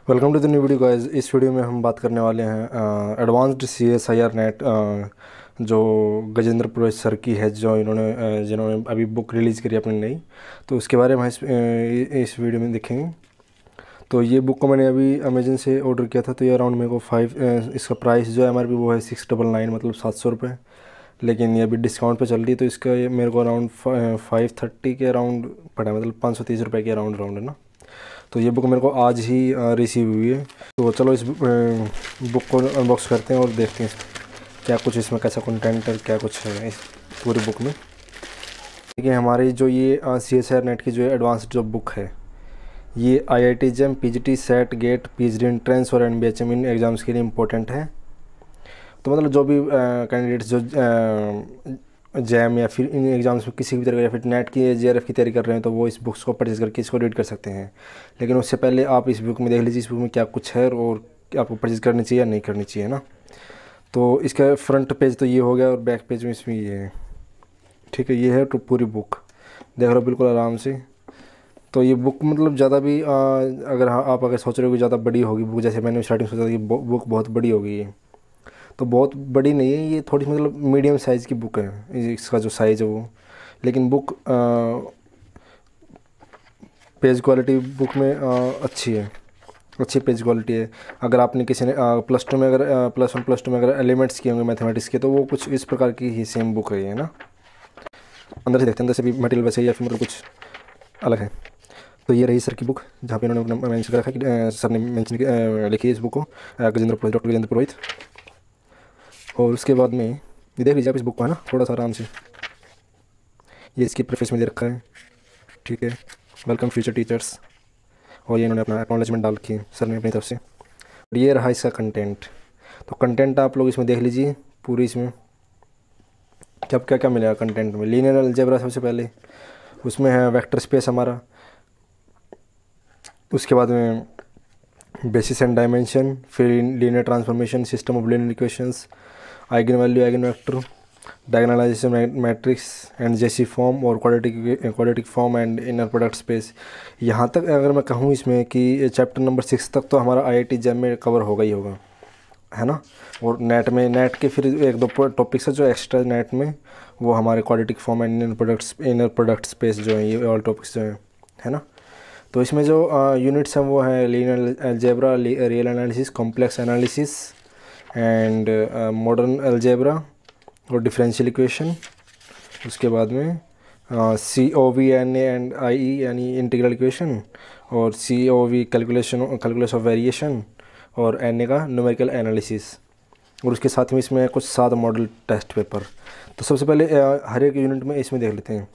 Welcome to the new video guys. इस video में हम बात करने वाले हैं एडवांस्ड CSIR नेट जो गजेंद्र पुरोहित सर की है, जो जिन्होंने अभी बुक रिलीज़ करी अपनी नई। तो उसके बारे में हम इस वीडियो में देखेंगे। तो ये बुक को मैंने अभी अमेजन से ऑर्डर किया था। तो ये अराउंड मेरे को इसका प्राइस जो है MRP वो है 699, मतलब 700 रुपये। लेकिन ये अभी डिस्काउंट पे चल रही है, तो इसका ये मेरे को अराउंड 530 के अराउंड पड़ा, मतलब 530 रुपये के अराउंड है ना। तो ये बुक मेरे को आज ही रिसीव हुई है। तो चलो इस बुक को अनबॉक्स करते हैं और देखते हैं क्या कुछ इसमें, कैसा कंटेंट है, क्या कुछ है इस पूरी बुक में। देखिए, हमारी जो ये CSIR नेट की जो एडवांस्ड जो बुक है, ये IIT JEM, PGT, SET, GATE, PhD entrance और NBHM इन एग्ज़ाम्स के लिए इम्पोर्टेंट है। तो मतलब जो भी कैंडिडेट्स जो जैम या फिर इन एग्ज़ाम्स में किसी भी तरह का या फिर नेट की JRF की तैयारी कर रहे हैं, तो वो इस बुक्स को परचेज़ करके इसको रीड कर सकते हैं। लेकिन उससे पहले आप इस बुक में देख लीजिए इस बुक में क्या कुछ है और आपको परचेज़ करनी चाहिए या नहीं करनी चाहिए ना। तो इसका फ्रंट पेज तो ये हो गया और बैक पेज में इसमें ये है। ठीक है, ये है तो पूरी बुक देख लो बिल्कुल आराम से। तो ये बुक मतलब ज़्यादा भी अगर आप सोच रहे हो कि ज़्यादा बड़ी होगी बुक, जैसे मैंने स्टार्टिंग सोचा था कि बुक बहुत बड़ी होगी, ये तो बहुत बड़ी नहीं है। ये थोड़ी मतलब मीडियम साइज़ की बुक है, इसका जो साइज़ है वो। लेकिन बुक पेज क्वालिटी बुक में अच्छी है, अच्छी पेज क्वालिटी है। अगर आपने किसी ने प्लस टू में अगर प्लस टू में अगर एलिमेंट्स किए होंगे मैथमेटिक्स के, तो वो कुछ इस प्रकार की ही सेम बुक है ये ना। अंदर से देखते हैं, अंदर से भी मटेरियल वैसे ही या फिर मतलब कुछ अलग है। तो ये रही सर की बुक, जहाँ पे इन्होंने मेंशन कर रखा है कि सर ने मेंशन लिखी है इस बुक को, गजेंद्र पुरोहित, डॉक्टर गजेंद्र पुरोहित। और उसके बाद में ये देख लीजिए आप इस बुक को, है ना, थोड़ा सा आराम से। ये इसकी प्रेफेस में दे रखा है, ठीक है, वेलकम फ्यूचर टीचर्स। और ये इन्होंने अपना एक्नॉलेजमेंट डाल रखी है सर ने अपनी तरफ से। और ये रहा इसका कंटेंट। तो कंटेंट आप लोग इसमें देख लीजिए पूरी, इसमें क्या क्या क्या मिलेगा कंटेंट में। लीनियर अलजेब्रा सबसे पहले, उसमें है वेक्टर स्पेस हमारा। उसके बाद में बेसिस एंड डायमेंशन, फिर linear transformation, system of linear equations, eigen value, eigen vector, diagonalization matrix and JC form, और quadratic form and inner product space. यहाँ तक अगर मैं कहूँ इसमें कि चैप्टर नंबर 6 तक तो हमारा IIT JEM में कवर होगा ही होगा, है ना। और नेट के फिर एक दो टॉपिक्स है जो एक्स्ट्रा नेट में, वो हमारे quadratic form and inner product space जो है, ये ऑल टॉपिक्स जो है ना। तो इसमें जो यूनिट्स हैं वो है linear algebra, real analysis, complex analysis and modern algebra और डिफरेंशियल इक्वेशन। उसके बाद में COVNA एंड IE यानी इंटीग्रल इक्वेशन, और COV कैलकुलेशन ऑफ वेरिएशन, और NA का न्यूमेरिकल एनालिसिस। और उसके साथ में इसमें कुछ 7 मॉडल टेस्ट पेपर। तो सबसे पहले हर एक यूनिट में इसमें देख लेते हैं।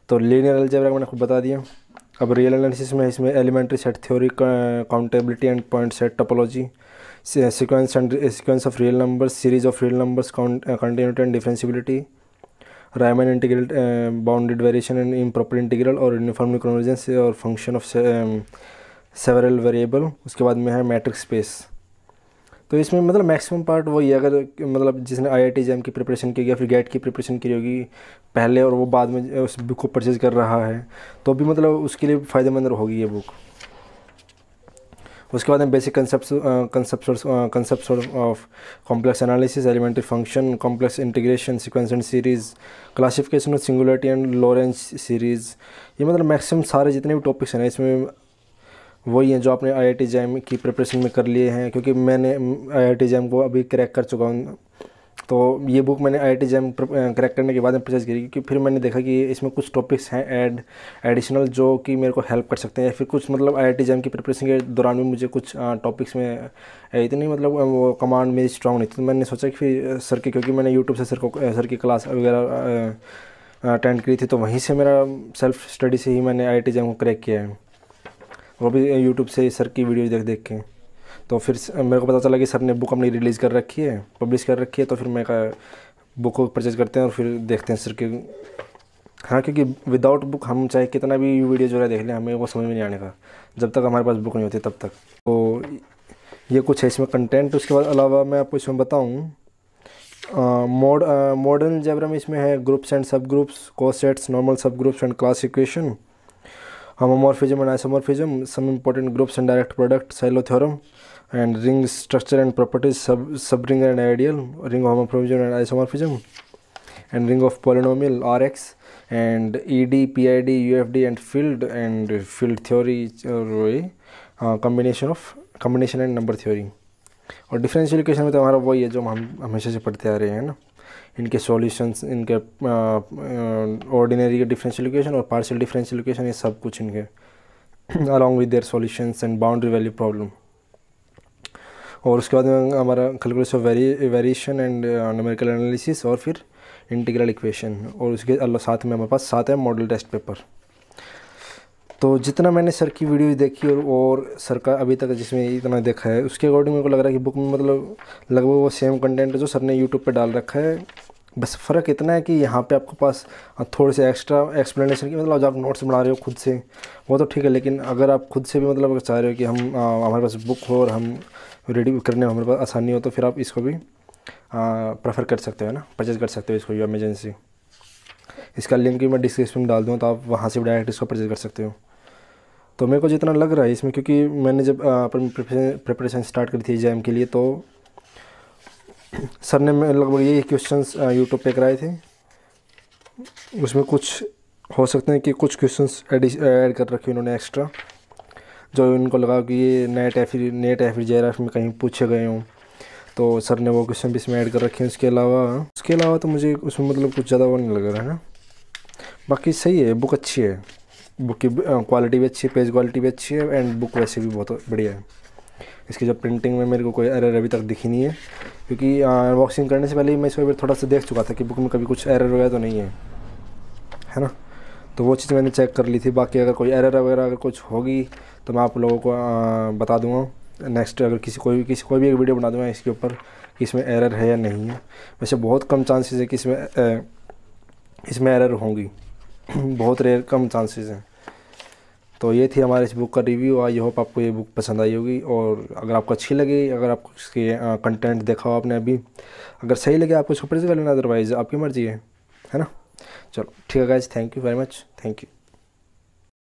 तो लीनियर अलजेब्रा मैंने आपको बता दिया। अब रियल एनालिसिस में इसमें elementary set theory, countability and point set topology, sequence of real numbers, series of real numbers, continuity and differentiability, Riemann integral, bounded variation and improper integral, और यूनिफॉर्मली कन्वर्जेंस, और function of several variable. उसके बाद में है matrix space. तो इसमें मतलब maximum part वही है। अगर मतलब जिसने IIT JEM की प्रिपरेशन की या फिर गेट की प्रिपरेशन की होगी पहले, और वो बाद में उस बुक को परचेज़ कर रहा है, तो भी मतलब उसके लिए फ़ायदेमंद होगी ये बुक। उसके बाद में basic concepts of complex analysis, elementary function, complex integration, sequence and series, classification of singularity and Laurent series. ये मतलब मैक्सिमम सारे जितने भी टॉपिक्स हैं ना इसमें वही हैं जो आपने IIT JEM की प्रिपरेशन में कर लिए हैं। क्योंकि मैंने IIT JEM को अभी क्रैक कर चुका हूँ, तो ये बुक मैंने IIT JEM क्रैक करने के बाद में परचेज़ करी। क्योंकि फिर मैंने देखा कि इसमें कुछ टॉपिक्स हैं एडिशनल जो कि मेरे को हेल्प कर सकते हैं, या फिर कुछ मतलब IIT JEM की प्रिपरेशन के दौरान भी मुझे कुछ टॉपिक्स में इतनी मतलब वो कमांड मेरी स्ट्रॉन्ग नहीं थी। तो मैंने सोचा कि फिर सर की, क्योंकि मैंने यूट्यूब से सर की क्लास वगैरह अटेंड करी थी, तो वहीं से मेरा सेल्फ स्टडी से ही मैंने IIT JEM को क्रैक किया है, वो भी यूट्यूब से सर की वीडियो देख देख के। तो फिर मेरे को पता चला कि सर ने बुक अपनी रिलीज़ कर रखी है, पब्लिश कर रखी है। तो फिर मैं कहा बुक को परचेज़ करते हैं और फिर देखते हैं सर के। हाँ, क्योंकि विदाउट बुक हम चाहे कितना भी वीडियो जो है देख लें, हमें वो समझ में नहीं आने का जब तक हमारे पास बुक नहीं होती तब तक। तो ये कुछ है इसमें कंटेंट। उसके बाद अलावा मैं आपको इसमें बताऊँ, मॉडर्न अलजेब्रा में इसमें है ग्रुप्स एंड सब ग्रुप्स, कोसेट्स, नॉर्मल सब groups and class equation, homomorphism and isomorphism, some important groups and direct product, Silo theorem, and ring structure and properties, subring and ideal, ring of homomorphism and isomorphism, and ring of polynomial Rx, and ED, PID, UFD, and field theory, और combination and number theory। और differential equation में तो हमारा वही है जो हम हमेशा से पढ़ते आ रहे हैं ना, इनके सॉल्यूशंस, इनके ऑर्डिनरी डिफरेंशियल इक्वेशन और पार्शियल डिफरेंशियल इक्वेशन, ये सब कुछ इनके along with their solutions and boundary value problem. और उसके बाद में हमारा calculus of variation and numerical analysis, और फिर इंटीग्रल इक्वेशन, और उसके साथ में हमारे पास 7 है मॉडल टेस्ट पेपर। तो जितना मैंने सर की वीडियो देखी और सर का अभी तक जिसमें इतना देखा है, उसके अकॉर्डिंग मेरे को लग रहा है कि बुक में मतलब लगभग वो सेम कंटेंट है जो सर ने यूट्यूब पे डाल रखा है। बस फ़र्क इतना है कि यहाँ पे आपके पास थोड़े से एक्स्ट्रा एक्सप्लेनेशन की, मतलब जब आप नोट्स बना रहे हो खुद से वो तो ठीक है, लेकिन अगर आप खुद से भी मतलब चाह रहे हो कि हम हमारे पास बुक हो और हम रेडी करने में हमारे पास आसानी हो, तो फिर आप इसको भी प्रेफर कर सकते हो ना, परचेज़ कर सकते हो इसको इमरजेंसी। इसका लिंक भी मैं डिस्क्रिप्शन में डाल दूँ, तो आप वहाँ से भी डायरेक्ट इसको परचेज़ कर सकते हो। तो मेरे को जितना लग रहा है इसमें, क्योंकि मैंने जब अपनी प्रिपरेशन स्टार्ट करी थी एग्ज़ाम के लिए, तो सर ने लगभग यही क्वेश्चंस यूट्यूब पे कराए थे। उसमें कुछ हो सकते हैं कि कुछ क्वेश्चंस ऐड कर रखे उन्होंने एक्स्ट्रा, जो उनको लगा कि ये नेट या फिर JRF में कहीं पूछे गए हों, तो सर ने वो क्वेश्चन भी इसमें ऐड कर रखे हैं। उसके अलावा तो मुझे उसमें मतलब कुछ ज़्यादा वो नहीं लग रहा है ना। बाकी सही है, बुक अच्छी है, बुक की क्वालिटी भी अच्छी है, पेज क्वालिटी भी अच्छी है, एंड बुक वैसे भी बहुत बढ़िया है। इसकी जो प्रिंटिंग में मेरे को कोई एरर अभी तक दिखी नहीं है, क्योंकि अनबॉक्सिंग करने से पहले ही मैं इसको थोड़ा सा देख चुका था कि बुक में कभी कुछ एरर वगैरह तो नहीं है ना। तो वो चीज़ मैंने चेक कर ली थी। बाकी अगर कोई एरर वगैरह अगर कुछ होगी तो मैं आप लोगों को बता दूँगा नेक्स्ट, अगर कोई भी एक वीडियो बना दूँगा इसके ऊपर कि इसमें एरर है या नहीं है। वैसे बहुत कम चांसेस है कि इसमें एरर होंगी, बहुत रेयर कम चांसेस हैं। तो ये थी हमारे इस बुक का रिव्यू। आई होप आपको ये बुक पसंद आई होगी, और अगर आपको अच्छी लगी, अगर आपको इसके कंटेंट देखा हो आपने अभी, अगर सही लगे आपको इसको परचेज कर लेना, अदरवाइज़ आपकी मर्ज़ी है ना। चलो ठीक है guys, thank you very much, thank you.